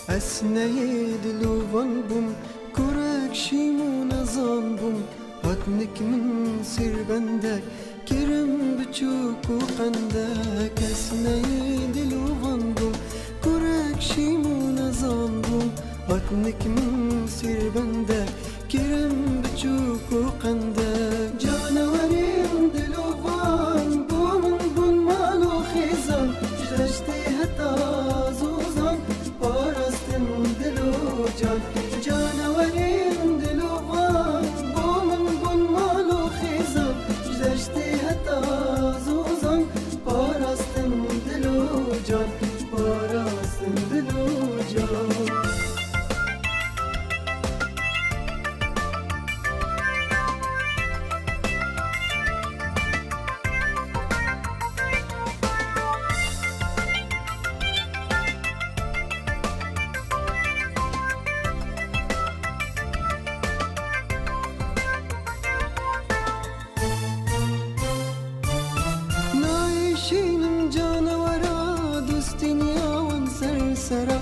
اسنای دلوان بوم کرک شیمون زان بوم هاتنک من سیر بندک کرم بچوک و قندک اسنای دلوان بوم کرک شیمون زان بوم هاتنک من سیر بندک کرم بچوک و قندک جانوریم دلوان بوم بون مالو خیزان جدشتی حتا زوزان پارستن دلو جان جانوریم دلوان بوم بون مالو خیزان جدشتی حتا زوزان پارستن دلو جان پارستن دلو جان نایشینم جانورا دوستین یاون سرسرا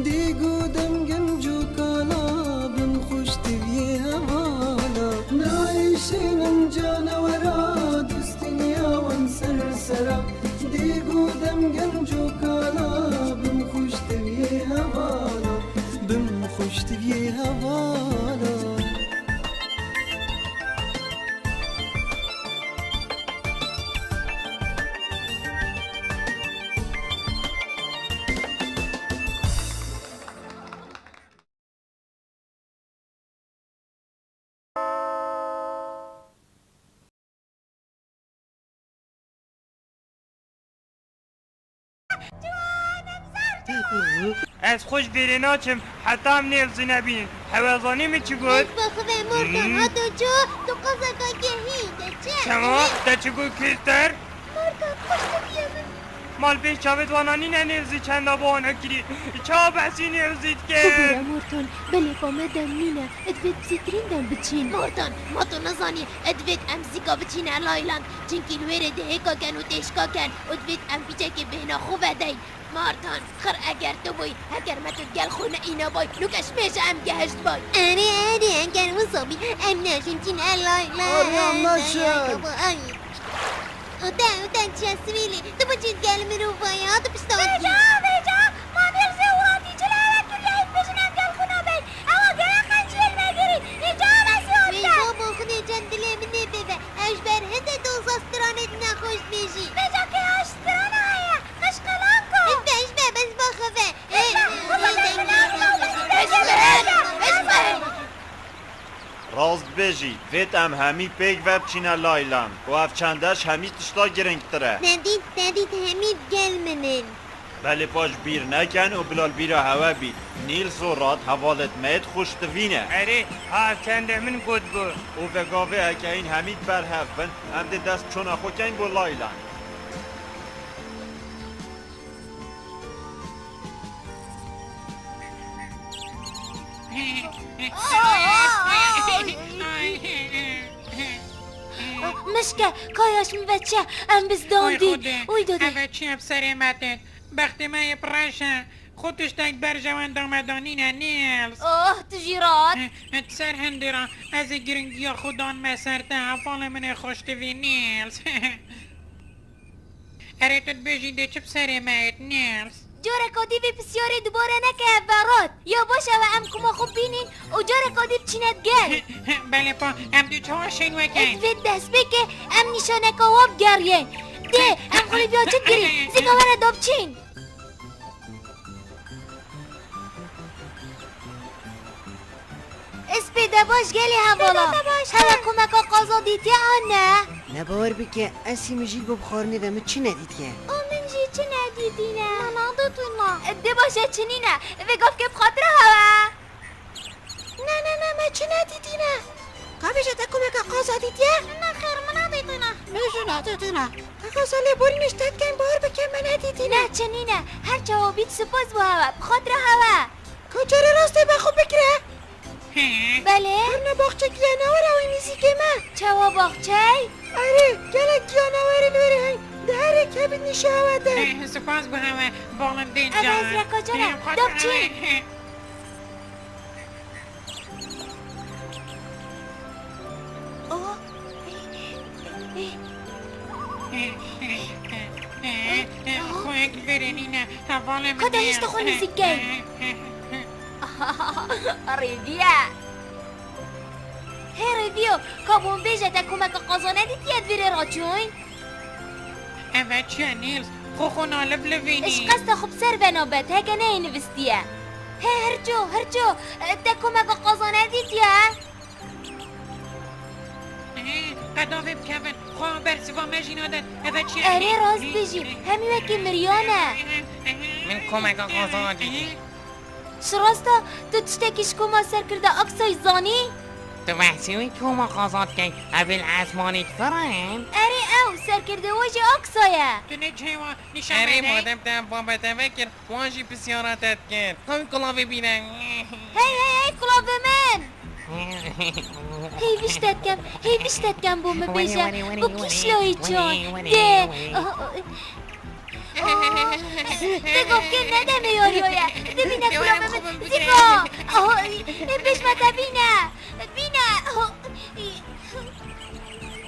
دیگو دم گنجو کالا بم خوش تبیه هوالا نایشینم جانورا دوستین یاون سرسرا دیگو دم گنجو کالا بم خوش تبیه هوالا بم خوش تبیه هوالا از خوش بیری ناچم حتی هم نیلزی نبین حوازانی می چی گود؟ از بخواه مردان ها دو جو تو قصد که هیده چه؟ شما دا چی گود کستر؟ مردان خوش بیامم مال پیش چاوید وانانی نه نیلزی چنده با آنها کری چا بسی نیلزید که؟ ببرا مردان بله فامدم نینه ادوید بزیترین دم بچین مردان ما تو نزانی ادوید امزیکا بچین الایلان چنکی الویر دهکا کن و تشکا کن ادوید ام پیچه که بهنا خوبه دی مردان خر اگر تو بای اگر ما تو گل خونه اینا بای نوکش میشه ام گهشت بای اره اگر مصابی ام ناشیم چین الایلان آره نشد اوتن چه سویلی تو بچین گل مرو بایا تو پشتاوتی بیجا ما نیرزه وراتی چلا رکل یعید بشنم گل خونه بای اما گره خنجیل نگیری ایجا بسی اوتن بیجا بخونه جن دلی منه ببه اش بر هده دوز استرانت نخوش بیشی بیجا که استرانه هیا قشقلان کو اشبه بس بخوه راست بجی ویت ام همی پیگ وب چینه لایلان و اف چندش همی تشتا گرنگ تره ندید همید گل منن بله پاش بیر نکن و بلال بیر هوا بی نیل سورات حوالت مید خوش دوینه اره ها کنده من گود بو و بگاوه اکه این همید بر هفن هم ده دست چون اخو کن بو لایلان مشکه کاراش می بچه ام بزداندی اوی داده اوه چی اب سری مدد بخت ما پرشه خودش تک بر جوان دامدانی نه نیلز تجیرات سر هندرا از گرنگی خودان مسرته حفال من خوشتوی نیلز اره تد بجی ده چپ سری مایت نیلز جاره کادی به بسیاری دوباره نکه برات یا باشه و ام کما خوب بینین و جاره کادی بچینت گل بله پا ام دو چهار شین وکن ادوید دست بکه ام نشانه که واب گریه ده ام خولی بیا چد گری زیگا وره داب چین اسپیده باش گلی حوالا هلا کمکا قازا دیتی آنه نباور بکه اسی مجید ببخار ندمه چی ندید که من جی چه ندیدینه من آدتونا ده باشه چنینه و گفت که بخاطر هوا نه من چه ندیدینه قبیشه تا کمکا قازا دیدیه نه خیر من تیتنا مجونا تتنا تقصى لي بورنش تتكن بار بكم من هديتنا نه چنینه هر جوابیت سپاس بو هوا بخاطر هوا كوچري راستي بخو بكره بله برنا باقچه جانور او میزی که ما چوا باغچه اره گلک جانور لوری هی دهره کبید نشاوده سپاس به همه بالندین از جان رکا جانم داب چی؟ آه. خوک برنینه حوالم کدا هیچ تو خونی زیگه ریویا هی ریویو کابون بیجه تا کمک قازانه دیتیت بری راجون اوه چه نیلز خو نالب لبینی اش قصد خوب سر بنابت هکه نه نوستیه هی هرجو تا کمک قازانه دیتیه قدامه بکون خواه برسوا مجینادن اوه چه اره راست بیجی همی وکی مریانه من کمک آزان دیدی شراستا تو تشتکیش کما سر کرده اکسای زانی؟ تو بحثیوی کمک آزاد که اول عزمانی فرن اره او سر کرده واجه اکسایه تو نجهوا نشان اره مادم تا بابا تفکر واجی بسیاراتت کرد همین کلاوه بینن هی کلاب من هی بیشتت کم بوم بیجه بو کشلوی جان ده ده گفت که ندمه یاریویه ده بینه کلاب من زیبا بشمته بینه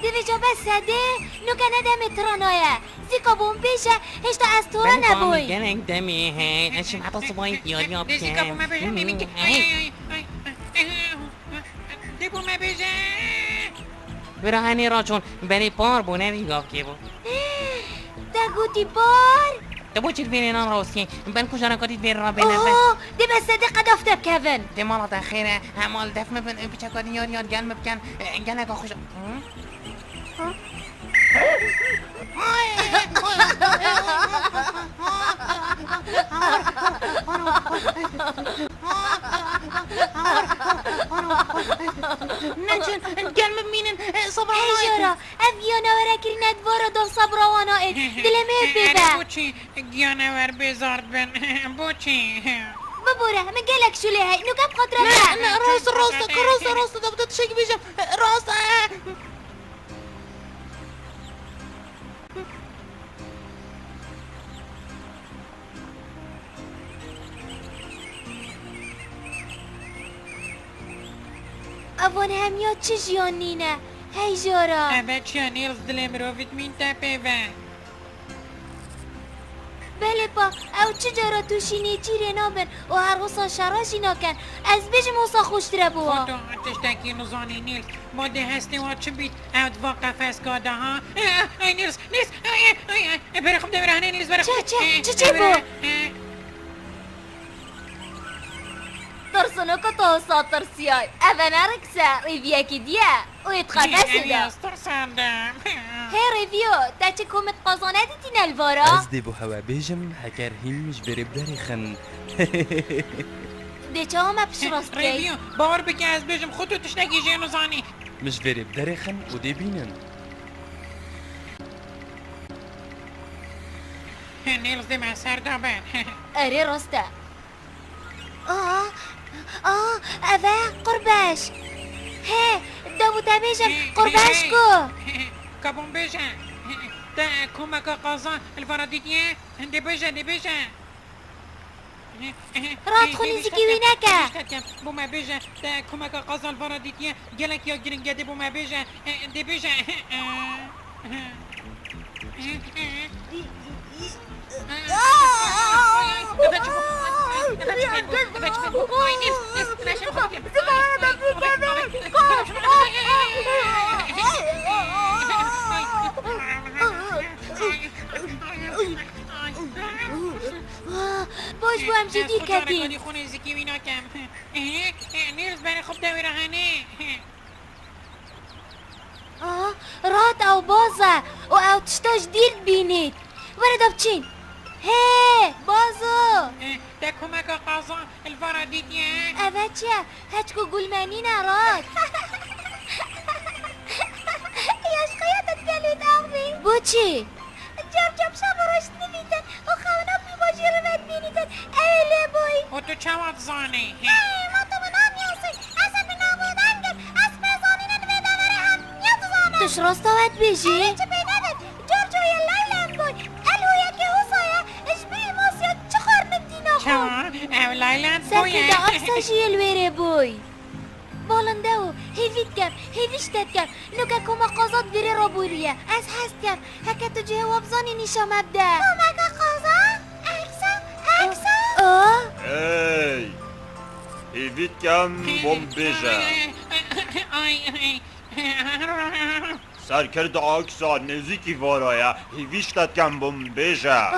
ده بجا بسه ده نوکه ندمه ترانایه زیکا بوم بیشه هشتا از تو نبوی گلک دمی هی اشم حتی صبایی دیاری آب دیسی کبو ما بجا نمیگه دی بو ما بجا برا هنی را چون بری پار بونه ریگاه که بود ده گوتی بار تو بو چید بیرین آن راستی بن کجا نکاتید بیر را بنفه اوه ده بس صدق دفتر کوین ده مالا تخیره همال دف مبن بچه کاری یار گل مبکن گلک خوش نچن گل مبینن صبر هی جارا افیانا ورا کرینت وارا دو صبروانا ات دلمه ببه بوچی گیانور بزارد بن بوچی ببوره همه گلک شوله هی نو کم خاطره نه راست دبت تشک بیشم راست اوان همیا چه جیانینه هی جارا اوه چه نیلز دلم رو ویتمین تپه و بله با او چه جارا توشینی چیره نابن و هر غصا شراشی ناکن از بیش موسا خوشتره بوا خودو تشتکی نزانی نیلز ماده هستی و چه بیت اوت و قفص کاده ها ای نیلز بره خب دبره هنه نیلز بره چه بو؟ ترسنو که تو ساتر سیای اوه نرکسه ریویه که دیه او اتخفه سده ترسندم هی ریویو تا چه کمت قازانه دیتین الوارا؟ از دی بو هوا بیجم هکر هیمش بری بدری خن ده چه همه پش راست کی؟ ریویو باور بکی از بجم خودتو تشتکی جه نزانی مش بری بدری خن و دی بینن نیلز دی من سر دابن اره راسته اوه قربش هی دابو تبیجم قربش کو کبون بجن تا کمک قازان الفرادیتیه دی بجن رات خونی زیکی وینکه بو ما بجن تا کمک قازان الفرادیتیه گلک یا گرنگه دی بو ما بجن دی بجن باش بو هم جدی کدیم خونه زیکی وینا کم نیلز برای خوب دویره هنه رات او بازه و او تشتاش دیر بینید ورد بچین هی بازو تا کمک قازان الفرادیتیه اوه چه هچکو گلمنی نراد یاش خیاطت ادفت اخوی بچی؟ جرجم شب رشت نمیتن و خوانا بی باشی رو بد بینیتن ایلی بوی و تو چواد زانی ما تو من هم یاسی اصلا به نابودن گم از بزانین نداره هم نیاد زانم توش راستا بد بیشی؟ چه بیدادت جرجوی لیلم بوی الویا که حسایا اش بی ماسیاد چخار مدینا چوا او لایلند سرکرده اکساجی الویره بوی بالنده و هیوید کم هیویشتت کم نوکه کما قازات بیره را بوریه از هست کم هکه تو جواب زانی نیشا مبده کمک قازا؟ اکسا؟ ای هیوید کم بوم بیجه سرکرد آکسا نزیکی وارایه هیویشتت کم بوم بیجه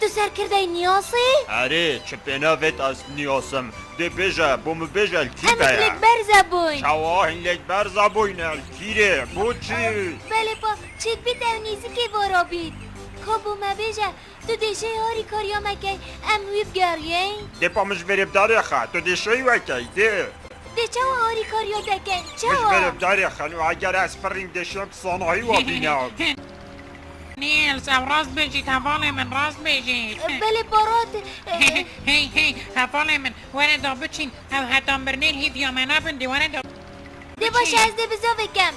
تو سرکرده نیاسی؟ اره چه پناوت از نیاسم ده بیجه بوم بیجه الکی امکلک بیا برزه بوی شواهین لک برزا بوین الکیره بوچی بله پا چید بید او نیزی وارا بید کابو مبیجه تو دیشه هاری کاریا مکی امویب گریه ده پا مش برب داره خواه تو ده شوی وکی ده دیچه و هاری کاریا دکن مش چه برب داره خواه و اگر از فرین ده شک صانعی و بینام نیلز او راست بجید حوال من راست بجید بله بارات هی هی حوال من وانا دا بچین او حتی برنیل هیویا منا بنده وانا دا ده باشه از ده بزا بکم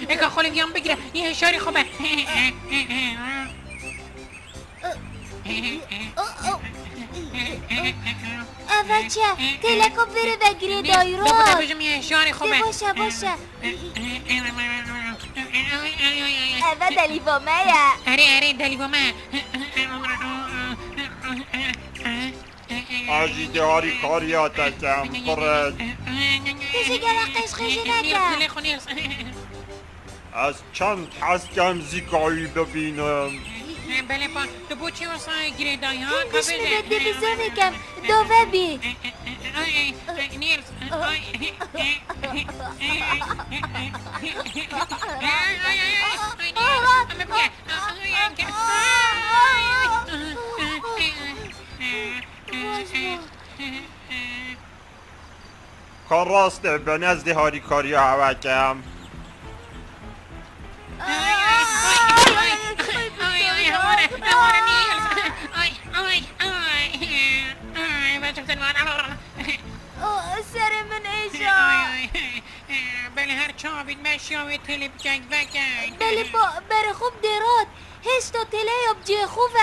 اگه خالی بیام بگیره یه اشاری خوبه اول چه تلکو بره بگیره دو دایرات بجم یه اشاری خوبه ده باشه اول دلی با میا اره دلی با من آجی ده هاری کاریا تکم قرد کسی گره قشقشی نکن نیلز از چند هست کم زیکایی ببینم بله پا تو بوچی واسه گیره دایی ها هندش نبده بزا بکم دوه بی نیلز کار راسته به نزد هاری کاریا هوکم سر من ایشا بله هر چاوید مشیاوی تلی بجنگ وگنگ بله با بره خوب درات هشت تا تله یاب جه خوبه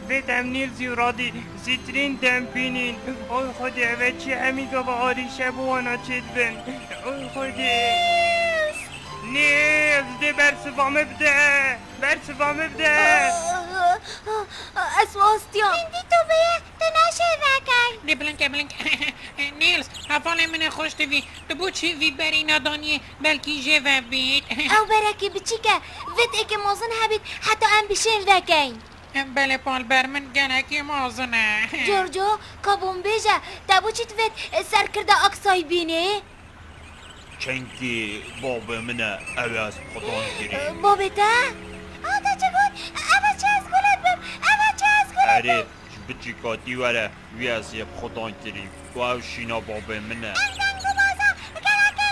بدم نیلزی و رادی زیترین دم بینین اوی خودی اوه چی همیگا با آری شب وانا چید بن اوی خودی نیلز ده برسوامه بده برسوامه بده اسواستیام هندی تو بیه تو نشه وکن دی بلنک نیلز حفال من خوش دوی تو بوچی وی بری ندانی بلکی جوه بید او برکی بچیکه وید اکه موزن هبید حتی ام بشین وکن بله پال بر من گلکی موزنه جورجو کابون بیجه تبو چیت وید سر کرده اکسای بینه چنکی باب منه اوه از خودان گیری بابتا آتا چگون اما چه از گلت بم اما چه از گلت اره بچی کاتی وره وی از یه خودان گیری و او شینا باب منه گنگو بازا گلکه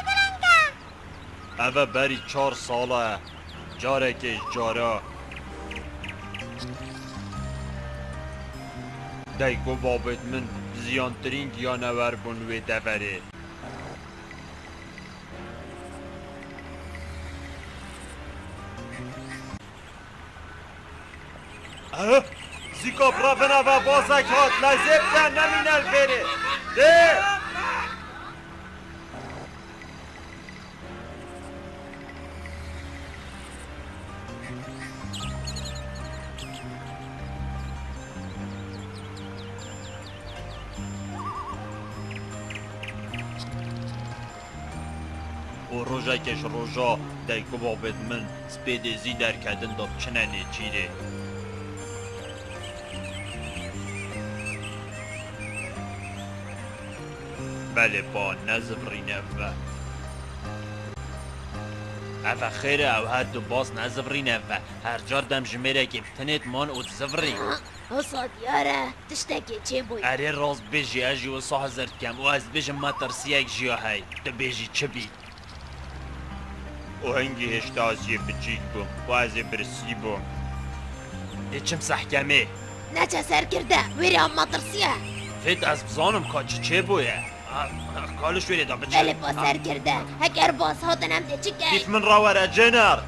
گلنگه اوه بری 4 ساله جاره که جاره دیگو بابت من زیانترین دیانور بون وی دوره زیکا برافنا و بازک هات لازم کن نمینل بره ده و روژا کش روژا دیگو بابت من سپید زی در کدن داب چننه چیره بله با نزبرینه و اوه خیره او هر دو باز نزبرین اوه هر جار دم جمیره که بتنید من او زبری حساد یاره تشتکی چه بوی اره راست بیجی اجی و صح زرد کم و از بیجم ما ترسیک جیا های تو بیجی چه بید و هنگی هشتا آزی بچیک بوم و از برسی بوم ایچم سحکمه نچه سر کرده ویری هم مدرسیه فید از بزانم که چه بویه کالش ویری دا بچه بله با سر کرده اگر باز هاتنم ده چی کیف که من راوره جنر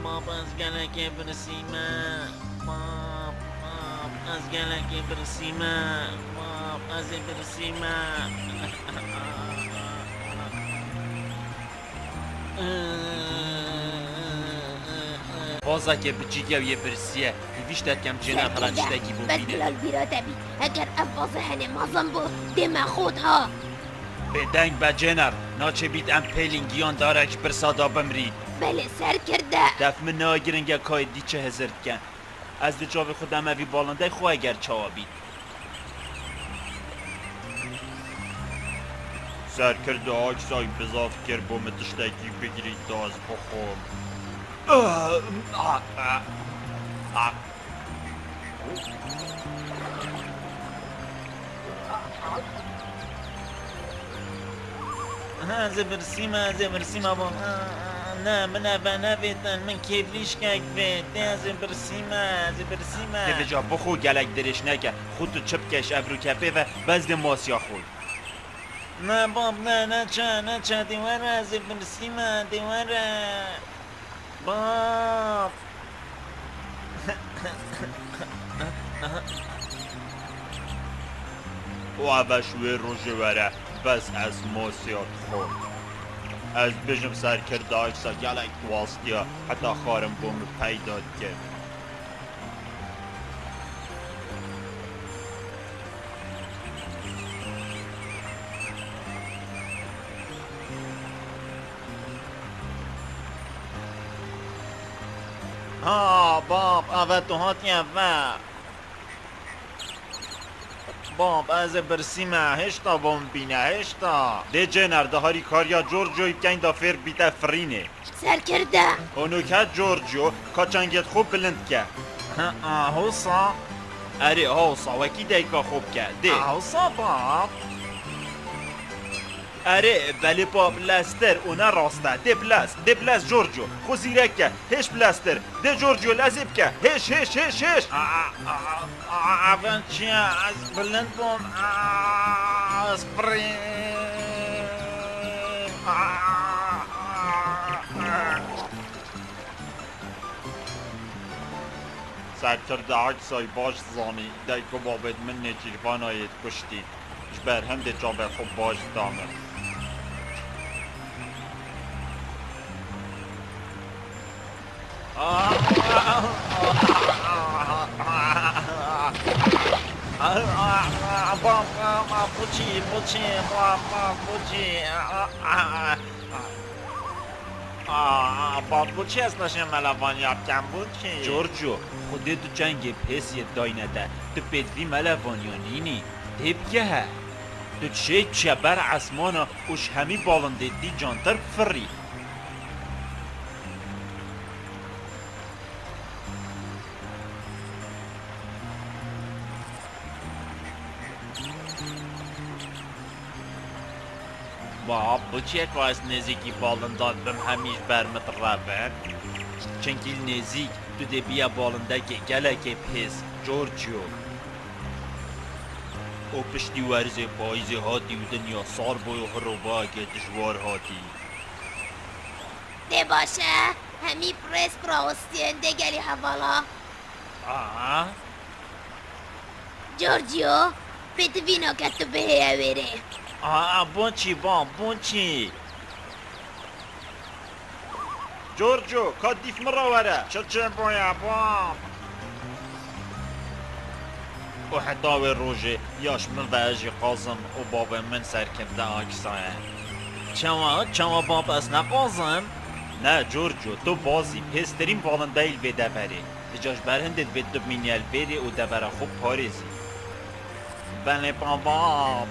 باب از گلک برسیمه باب از گلک برسیمه باب از برسیمه بازا که بچیگه و یه برسیه هیویش داد کم جنر سر خلانچتکی کرده بو بس بینه بلال بیراته بی اگر افاظه هنه مازم بو دم خود ها به دنگ با جنر ناچه بید ام پیلینگیان داره که برسادا بمرید بله سر کرده دف من ناگرنگه که دیچه هزرد کن از دی جاوی خودم اوی بالانده خواه اگر چاوا بید سرکرده آکسای بزاف کر با متشتکی بگیرید داز بخوم زبرسیمه با نه من ابا نویدن من کیفلیش که بید زبرسیمه دوی جا بخو گلک درش نکه خود تو چپ کش ابرو کپه و بزد ماسیا خود نه باب نه چه دیواره زبرسیمه دیواره باب و عبشوی روژه وره بس از ماسیات خود از بجم سرکرده اکسا گلک واستیا حتی خارم بوم پیداد کرد باب اوه تو هاتی اوه باب از برسیمه هشتا بوم بینه هشتا ده جنر ده هاری کاریا جورجوی کن دا فیر بیده فرینه سر کرده اونو که جورجو کچنگت خوب بلند که هوسا اره هاوسا وکی دیگه خوب که ده هوسا باب اره ولی باب لستر اونا راسته ده بلس جورجو خو زیرک که هش بلستر ده جورجو لزیب که هش اول چیه از بلند بوم از بریم سرکرده اکسای باش زانی دیگه بابت من نجیروانایت کشتی جبر هم ده جابه خوب باش دامه بوچی از نشه ملوان یابکن بوچی جورجو خودت تو جنگ پسی داینه ده تو بدوی ملوانیانینی تیب که ها تو چه بر اسمانا اوش همی بالنده دی جانتر فری باب بچه که از نزیکی بالنداد بم همیش برمت روه چنکی نزیک تو ده بیا بالنده که گله که پیس جورجیو او پشتی ورزه پایزی هاتی و دنیا سار بای و هروبا که دشوار هاتی ده باشه همی پریس پراوستین ده گلی حوالا جورجیو پتوینو که تو بهه اویره بونچی بام بونچی جورجو کادیف مرا وره چه بایا بام و حتی و روژه یاش من و اجی قازم و باب من سرکنده آکسایه چما باب از نقازم نه جورجو تو بازی پسترین والندایل به دبره اجاش برهندت به دمینیل بری و دبره خوب پارزی بله بابا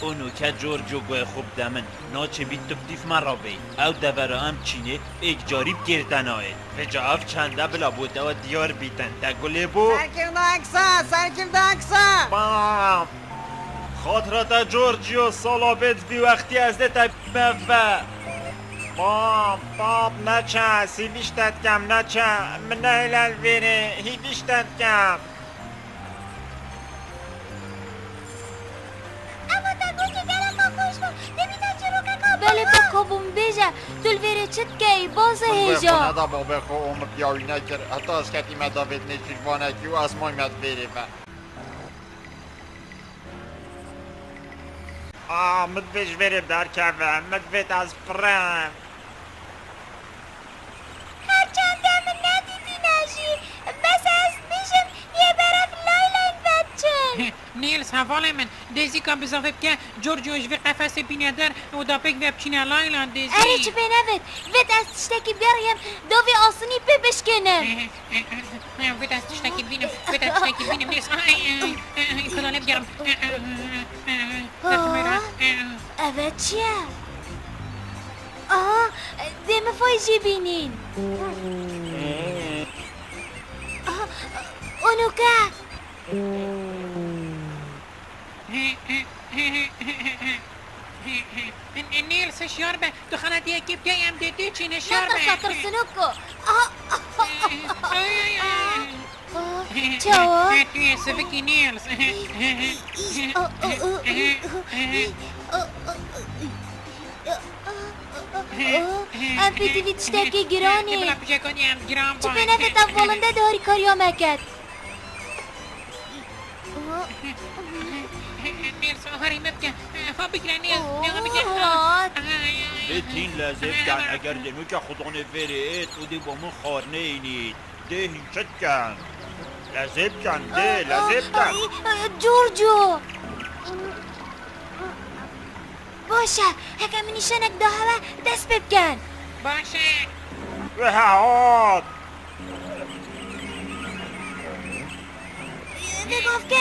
اونو که جورجو گوه خوب دمن ناچه بید تبتیف من را بی او دبره هم چینه ایک جاریب گردن آید و جا اف چنده بلا بوده و دیار بیتن تگوله بو سرکرده اکسا بام خاطرات جورجیو سالابت بی وقتی از ده تبفه باب نچه سیویشتت کم نچه من هلال بره هیویشتت کم بله با کابون بیجه دل ویره چت کی باز هیجا دا با بخو عمر پیاوی نکر حتی از کتی مداوید نشیروانکی و از مای مد بره مدویش بریم در کفه مدویت از فرم هرچند من ندیدی نجی بس از میشم یه برف لایلین بچه نیلز حواله من دیزی که بزافه بکه جورجیوش وی قفص بینه در و دا پک وی بچینه لایلان دیزی اره چه بینوید وید از تشتکی بریم دوی آسونی ببشکنم وید از تشتکی بینم وید از تشتکی بینم نیلز کلاله بگرم اوه چیه؟ آه دم فایجی بینین اونو که نیلز شاربه تو خانه یکی بگیم دیدی چینه شاربه نتا ساتر سنوکو چاوا؟ توی سفکی نیلز ام پیتی وی تشتکی گرانی بلا پیشه کنیم گرام چه باید بینوید اولنده داری کاریا مکد نیلز هاری مبکه ها بگیره نیلز بتین لازم کن اگر دنو که خدا نفره ایت و دی با من خارنه اینید ده هیچت کن لازم کن ده لازم کن جورجو باشه هکمی نیشنک دا هوا دست ببکن باشه و هاد بگفت که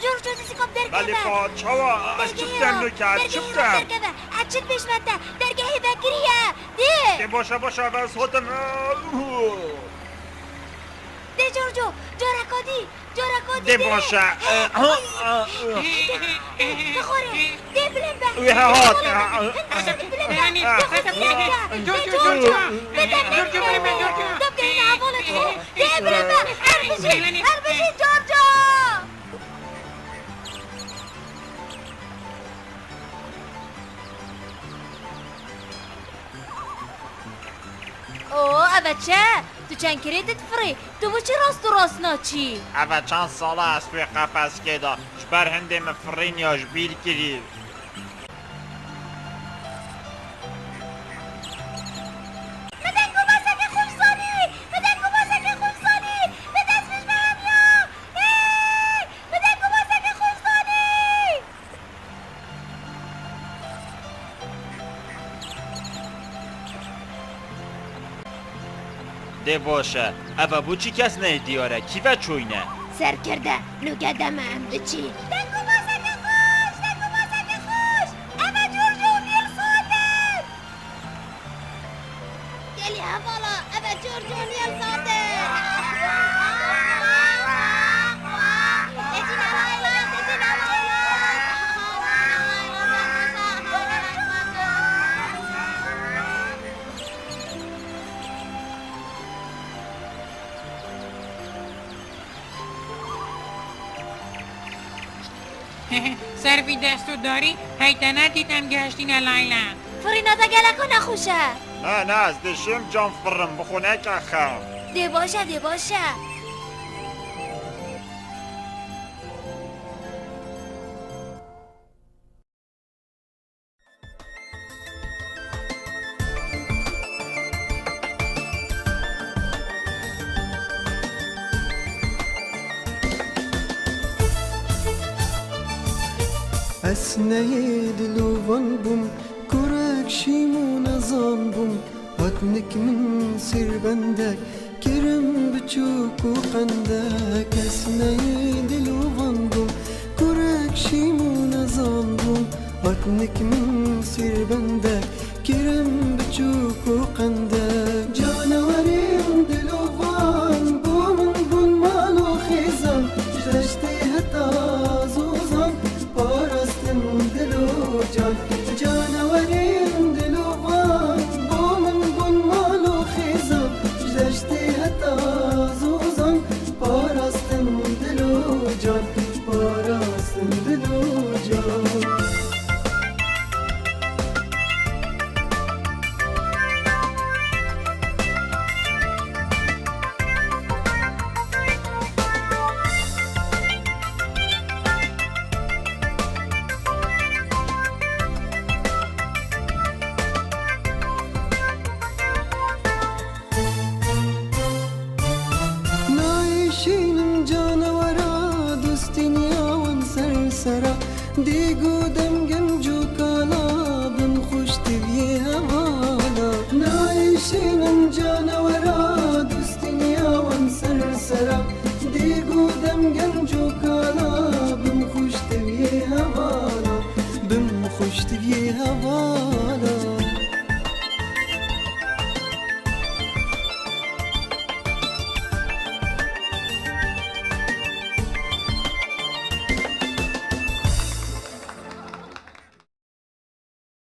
جورجو دیسی کب درگه بله با چاوا از چپتن نو کرد چپتن از چت بشمته درگه بکریه ده ده باشه و سوتن ده جورجو جارکادی ده باشه بخوره ده بلن به و هاد جورجو اوه اوه چه؟ تو چند کریدت فری؟ تو بو چه راست ناچی؟ اوه چند ساله است توی قفص که دا شبر هنده مفرین یاش بیل کری ده باشه اوه بو چی کس نه دیاره کی و چوینه سر کرده نوگه دم هم بچی گلی حوالا اوه جورجو نیل ساده سروی دستو داری؟ هیتا ندیدم گشتین لایلند فرینا دا گلکو نخوشه نه از دشم جان فرم بخونه که خم ده باشه اسنەی دلۆڤان بووم کوڕێک شیم و نەزان بووم هاتنێک من سێربەندێک کرم بچووک و قەندێک ئەسنەی دلۆڤان بووم کوڕێک شیم و نەزان بووم هاتنێک من سێربەندێک کرم بچووک و قەندێک جانەوەریم دلۆڤان بۆ من بوون ماڵ و خێزان دەشتەی هەتا زۆزان پاراستن دل و جان جانەوەریم دلۆڤان بۆ من بوون ماڵ و خێزان دەشتەی هەتا زۆزان پاراستن دل و جان پاراستن دل و جان نایشینم جانەوەرە دوستینیاوان سەرسەرە دیگ و دەمگەنج و کاڵا بم خوشتیویێ هەواڵە نایشینم جانەوەرە دوستینیاوان سەرسەرە دیگ و دەمگەنج و کاڵا بم خوشتیویێ هەواڵە بم خوشتیویێ هەواڵە